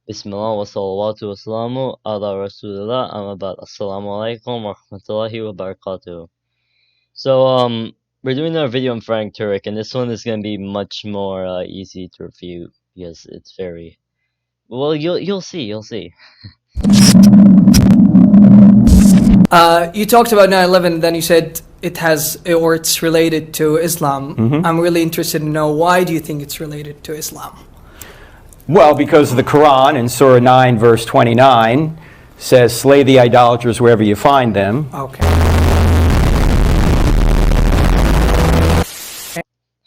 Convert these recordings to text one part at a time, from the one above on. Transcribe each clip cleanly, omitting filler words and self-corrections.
Bismillah wa salawatu wa salamu ala rasulillah amma ba'd. Assalamu alaikum wa rahmatullahi wa barakatuh. So, we're doing our video on Frank Turek, and this one is going to be much more easy to review because it's very well. You'll see. You talked about 9/11, then you said it's related to Islam. I'm really interested to know, why do you think it's related to Islam? Well, because the Quran in Surah 9, verse 29 says, slay the idolaters wherever you find them. Okay.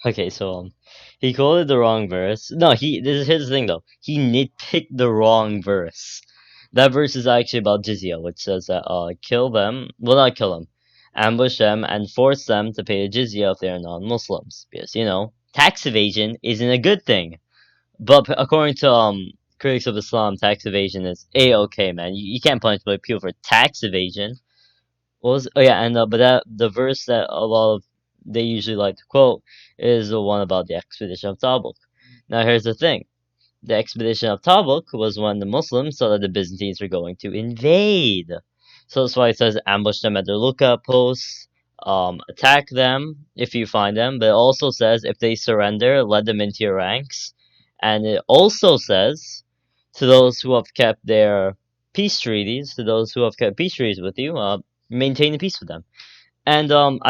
Okay, so he quoted the wrong verse. No, here's the thing though. He nitpicked the wrong verse. That verse is actually about jizya, which says that kill them. Well, not kill them, ambush them and force them to pay the jizya if they are non-Muslims, because tax evasion isn't a good thing. But according to critics of Islam, tax evasion is a-okay, man. You can't punish people for tax evasion. But the verse that they usually like to quote is the one about the expedition of Tabuk. Now here's the thing: the expedition of Tabuk was when the Muslims saw that the Byzantines were going to invade. So that's why it says ambush them at their lookout posts, attack them if you find them. But it also says if they surrender, let them into your ranks. And it also says to those who have kept their peace treaties, with you, maintain the peace with them. And I'm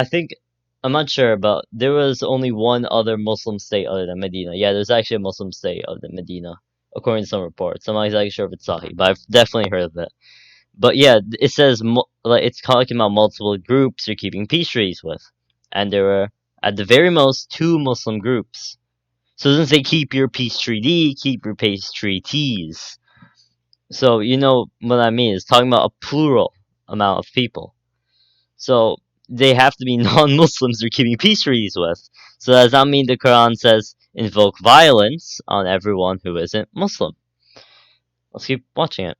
not sure, but there was only one other Muslim state other than Medina. Yeah, there's actually a Muslim state other than Medina, according to some reports. I'm not exactly sure if it's Sahih, but I've definitely heard of it. But yeah, it says it's talking about multiple groups you're keeping peace treaties with, and there were at the very most 2 Muslim groups. So it doesn't say keep your peace treaty, keep your peace treaties. So you know what I mean. It's talking about a plural amount of people. So they have to be non-Muslims they're keeping peace treaties with. So does that mean the Quran says invoke violence on everyone who isn't Muslim? Let's keep watching it.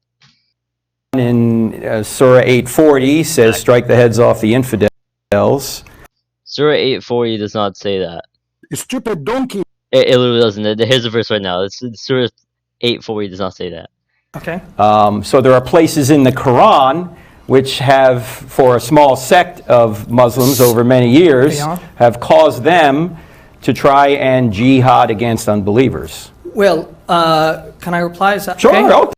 In Surah 8:40 says, strike the heads off the infidels. Surah 8:40 does not say that. You stupid donkey. It literally doesn't. Here's the verse right now. Surah 8:40 does not say that. Okay. So there are places in the Quran which have, for a small sect of Muslims over many years, have caused them to try and jihad against unbelievers. Well, can I reply? Is that sure, okay?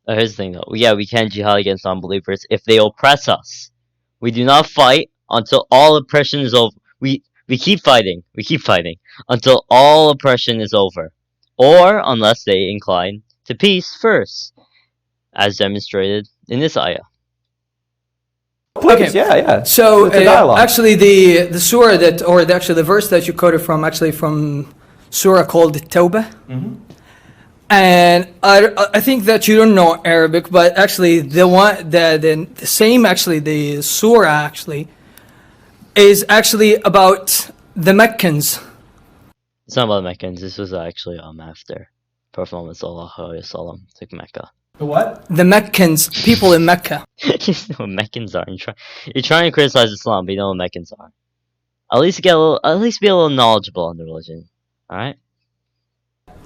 Here's the thing, though. Yeah, we can jihad against unbelievers if they oppress us. We do not fight until all oppression is over. We keep fighting. We keep fighting until all oppression is over, or unless they incline to peace first, as demonstrated in this ayah. Please, okay. Yeah. So actually, the surah the verse that you quoted from surah called Tawbah. And I think that you don't know Arabic, but actually the surah actually is actually about the Meccans. It's not about Meccans. This was actually after Prophet Muhammad sallallahu alaihi wasallam took Mecca. The what? The Meccans, people in Mecca. You know what Meccans are. You're trying to criticize Islam, but you know what Meccans are. At least be a little knowledgeable on the religion. All right.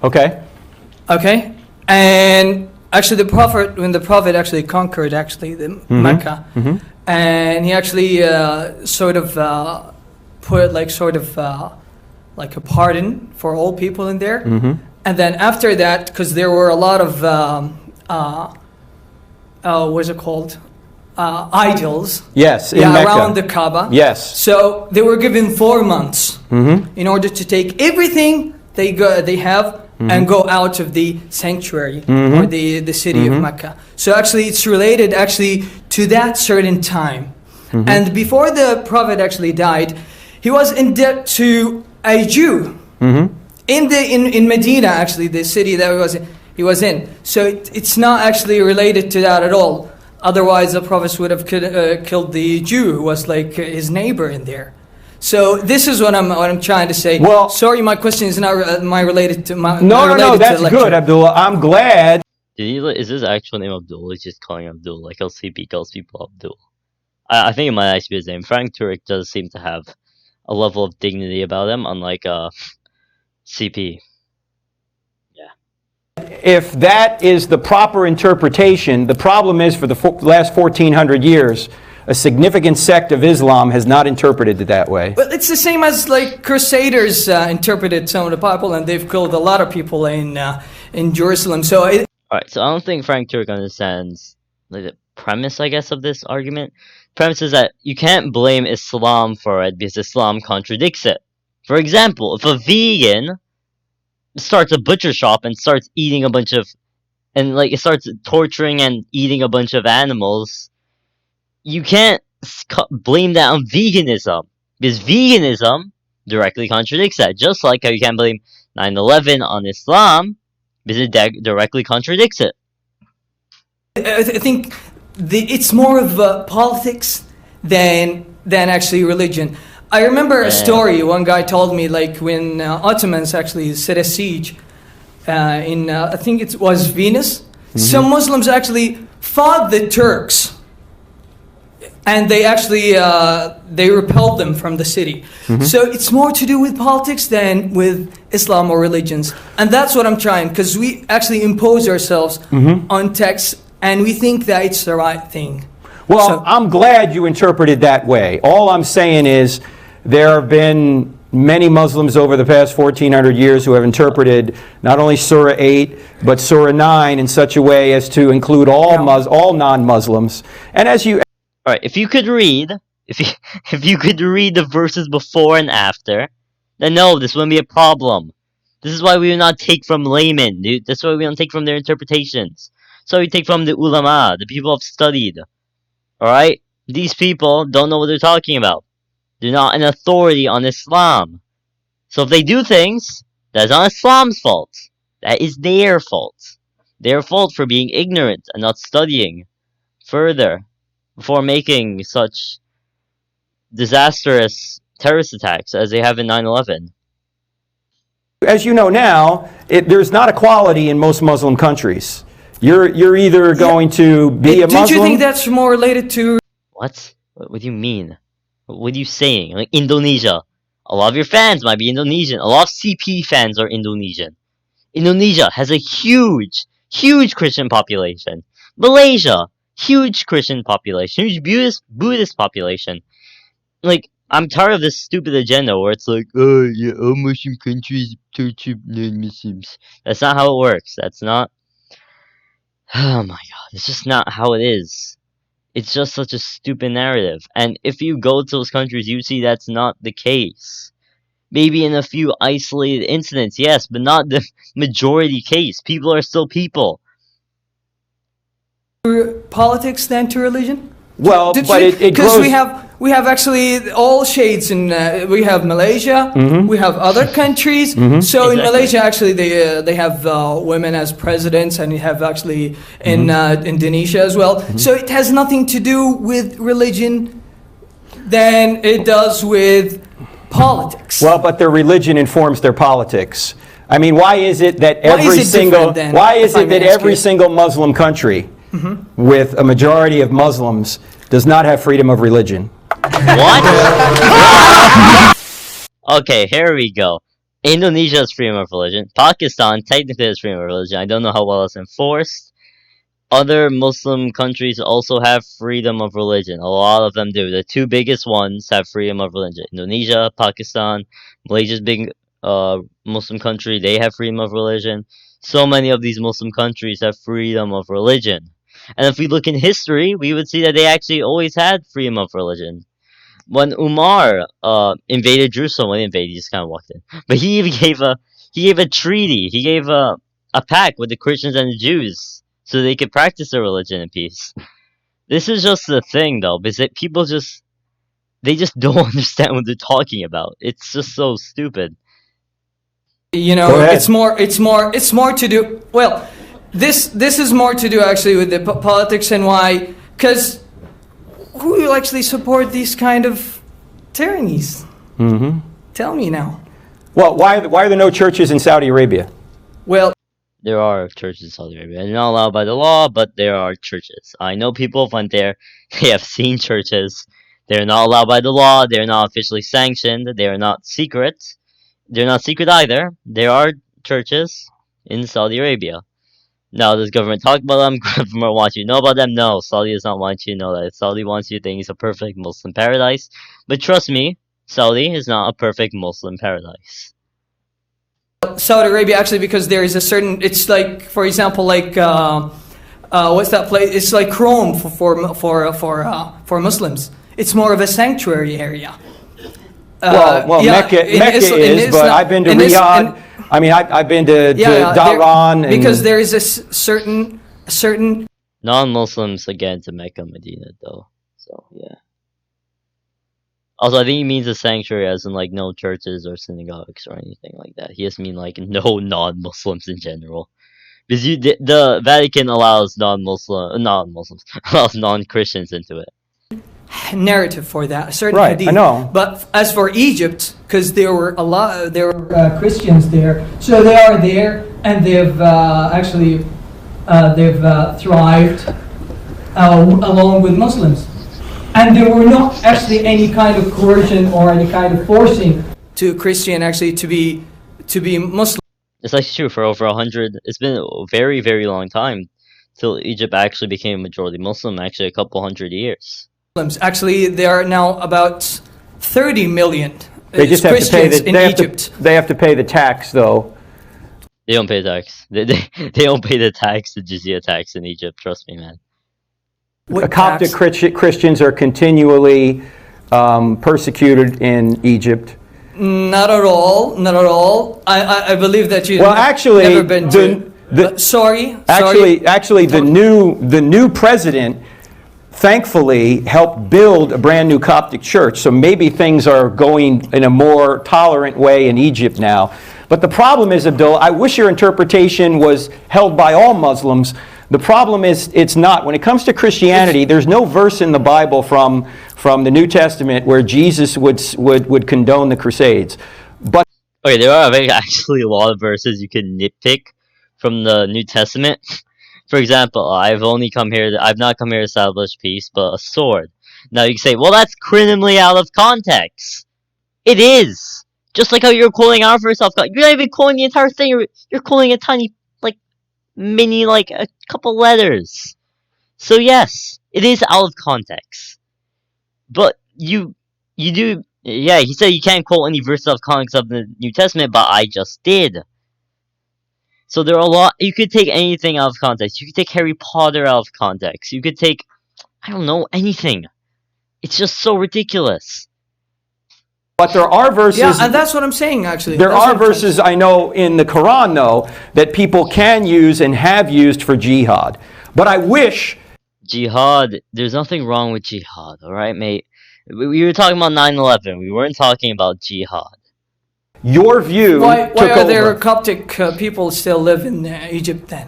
Okay. And actually, when the Prophet actually conquered Mecca, and he actually put like a pardon for all people in there. And then after that, because there were a lot of what's it called? Idols. Yes, in Mecca. Around the Kaaba. Yes. So they were given 4 months in order to take everything they have and go out of the sanctuary or the city of Mecca. So actually, it's related to that certain time. And before the Prophet actually died, he was in debt to a Jew in Medina, actually, the city that he was in. So it's not actually related to that at all. Otherwise, the Prophet would have killed the Jew who was like his neighbor in there. So this is what I'm trying to say. Well, sorry, my question is not related to my. No, that's good, Abdullah. I'm glad. Is his actual name Abdullah? He's just calling him Abdul, like LCP calls people Abdul. I think it might actually be his name. Frank Turek does seem to have a level of dignity about him, unlike CP. Yeah. If that is the proper interpretation, the problem is for the last 1400 years, a significant sect of Islam has not interpreted it that way. Well, it's the same as like Crusaders interpreted some of the Bible, and they've killed a lot of people in Jerusalem. So Alright, so I don't think Frank Turek understands like the premise, I guess, of this argument. Premise is that you can't blame Islam for it because Islam contradicts it. For example, if a vegan starts a butcher shop and starts eating a bunch of and like it starts torturing and eating a bunch of animals, you can't blame that on veganism because veganism directly contradicts that. Just like how you can't blame 9/11 on Islam because it directly contradicts it. I think it's more of politics than actually religion. I remember a story one guy told me, like when Ottomans actually set a siege in I think it was Venice. Some Muslims actually fought the Turks, and they actually they repelled them from the city. So it's more to do with politics than with Islam or religions, and that's what I'm trying, because we actually impose ourselves on texts, and we think that it's the right thing. Well, So- I'm glad you interpreted that way. All I'm saying is there have been many Muslims over the past 1400 years who have interpreted not only Surah 8, but Surah 9 in such a way as to include all non-Muslims. And as you... Alright, if you could read the verses before and after, then no, this wouldn't be a problem. This is why we do not take from laymen, dude. That's why we don't take from their interpretations. So we take from the ulama, the people who have studied. Alright? These people don't know what they're talking about. They're not an authority on Islam. So if they do things, that's not Islam's fault. That is their fault. Their fault for being ignorant and not studying further before making such disastrous terrorist attacks as they have in 9/11. As you know now, there's not equality in most Muslim countries. You're either going to be a Muslim... Don't you think that's more related to... What? What do you mean? What are you saying? Like Indonesia. A lot of your fans might be Indonesian. A lot of CP fans are Indonesian. Indonesia has a huge Christian population. Malaysia, huge Christian population. Huge Buddhist population. Like, I'm tired of this stupid agenda where it's like, oh, yeah, all Muslim countries torture non-Muslims. That's not how it works. That's not... Oh my god, it's just not how it is. It's just such a stupid narrative. And if you go to those countries, you see that's not the case. Maybe in a few isolated incidents, yes, but not the majority case. People are still people. politics than to religion? Well, but it because grows... we have actually all shades in we have Malaysia, we have other countries. So in Exactly. Malaysia, actually, they have women as presidents, and you have actually in Indonesia as well. So it has nothing to do with religion than it does with politics. Well, but their religion informs their politics. I mean, why is it that Why is every it single... different then, Why is if I it may that ask every you? single Muslim country with a majority of Muslims does not have freedom of religion? What? Okay, here we go. Indonesia has freedom of religion. Pakistan technically has freedom of religion. I don't know how well it's enforced. Other Muslim countries also have freedom of religion. A lot of them do. The two biggest ones have freedom of religion. Indonesia, Pakistan, Malaysia's big Muslim country, they have freedom of religion. So many of these Muslim countries have freedom of religion. And if we look in history, we would see that they actually always had freedom of religion. When Umar invaded Jerusalem, well, he invaded, he just kind of walked in. But he even gave a treaty. He gave a pact with the Christians and the Jews so they could practice their religion in peace. This is just the thing, though, because people just don't understand what they're talking about. It's just so stupid. You Go know, ahead. it's more to do. Well, this is more to do actually with the politics and why, because who will actually support these kind of tyrannies? Tell me now. Well, why are there no churches in Saudi Arabia? Well, There are churches in Saudi Arabia. They're not allowed by the law, but there are churches. I know people who went there. They have seen churches. They're not allowed by the law. They're not officially sanctioned. They are not secret. They're not secret either. There are churches. in Saudi Arabia. Now, does government talk about them? Government wants you to know about them? No, Saudi does not want you to know that. Saudi wants you to think it's a perfect Muslim paradise. But trust me, Saudi is not a perfect Muslim paradise. Saudi Arabia actually, because there is a certain, it's like, for example, like what's that place? It's like Rome for Muslims. It's more of a sanctuary area. Well, yeah, Mecca in is, Islam, but I've been to Riyadh. I mean, I've been to Dhahran. Because there is a certain Non-Muslims again to Mecca, Medina, though. So yeah. Also, I think he means a sanctuary as in like no churches or synagogues or anything like that. He just mean like no non-Muslims in general. Because the Vatican allows non-Muslims allows non-Christians into it. narrative for that, a certain Right, hadith. I know. But as for Egypt, because there were Christians there, so they are there, and they've actually thrived along with Muslims, and there were not actually any kind of coercion or any kind of forcing to Christian actually to be Muslim. It's actually true for over 100. It's been a very, very long time till Egypt actually became majority Muslim. Actually, a couple hundred years. Actually, there are now about 30 million They just have to pay Christians the, in they have Egypt. they have to pay the tax, though. They don't pay tax. They don't pay the tax, the jizya tax in Egypt. Trust me, man. What Coptic tax? Christians are continually persecuted in Egypt. Not at all. Not at all. I believe that you've Well, actually, never been to. Sorry. Actually, the new president, thankfully, helped build a brand new Coptic church. So maybe things are going in a more tolerant way in Egypt now. But the problem is, Abdullah, I wish your interpretation was held by all Muslims. The problem is it's not. When it comes to Christianity, there's no verse in the Bible from the New Testament where Jesus would condone the Crusades. But Okay, there are actually a lot of verses you can nitpick from the New Testament. For example, I've not come here to establish peace, but a sword. Now you can say, well, that's criminally out of context. It is. Just like how you're quoting our verse off. You're not even quoting the entire thing. You're quoting a tiny, like, mini, like, a couple letters. So yes, it is out of context. But you do. Yeah, he said you can't quote any verses of context of the New Testament, but I just did. So there are a lot. You could take anything out of context. You could take Harry Potter out of context. You could take, I don't know, anything. It's just so ridiculous. But there are verses. Yeah, and that's what I'm saying. Actually, There are verses I know in the Quran, though, that people can use and have used for jihad. But I wish. Jihad. There's nothing wrong with jihad. All right, mate. We were talking about 9/11. We weren't talking about jihad. Your view. Why took are there over. Coptic people still live in Egypt then?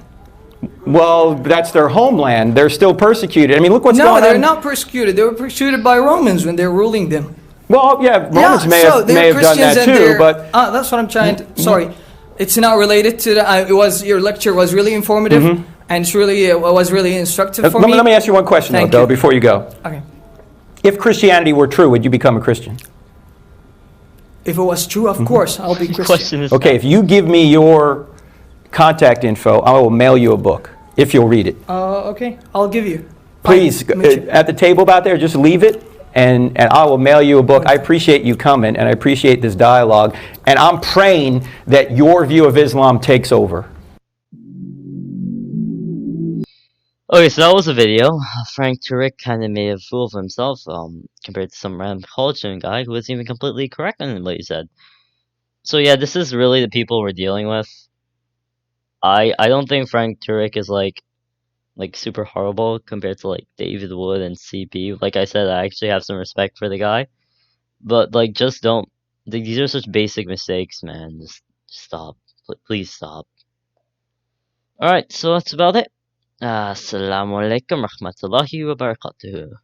Well, that's their homeland. They're still persecuted. I mean, look what's going on. No, they're not persecuted. They were persecuted by Romans when they're ruling them. Well, yeah, Romans may have done that too, but that's what I'm trying to. Sorry, it's not related to that. Your lecture was really informative, and it's really was really instructive for me. Let me ask you one question, though, before you go. Okay. If Christianity were true, would you become a Christian? If it was true, of course, I'll be Christian. Okay, if you give me your contact info, I will mail you a book, if you'll read it. Okay, I'll give you. Please, at the table back there, just leave it, and I will mail you a book. I appreciate you coming, and I appreciate this dialogue, and I'm praying that your view of Islam takes over. Okay, so that was a video. Frank Turek kind of made a fool of himself compared to some random college student guy who wasn't even completely correct on what he said. So yeah, this is really the people we're dealing with. I don't think Frank Turek is like super horrible compared to like David Wood and CP. Like I said, I actually have some respect for the guy, but like just don't. These are such basic mistakes, man. Just stop. Please stop. Alright, so that's about it. Assalamu alaikum rahmatullahi wa barakatuh.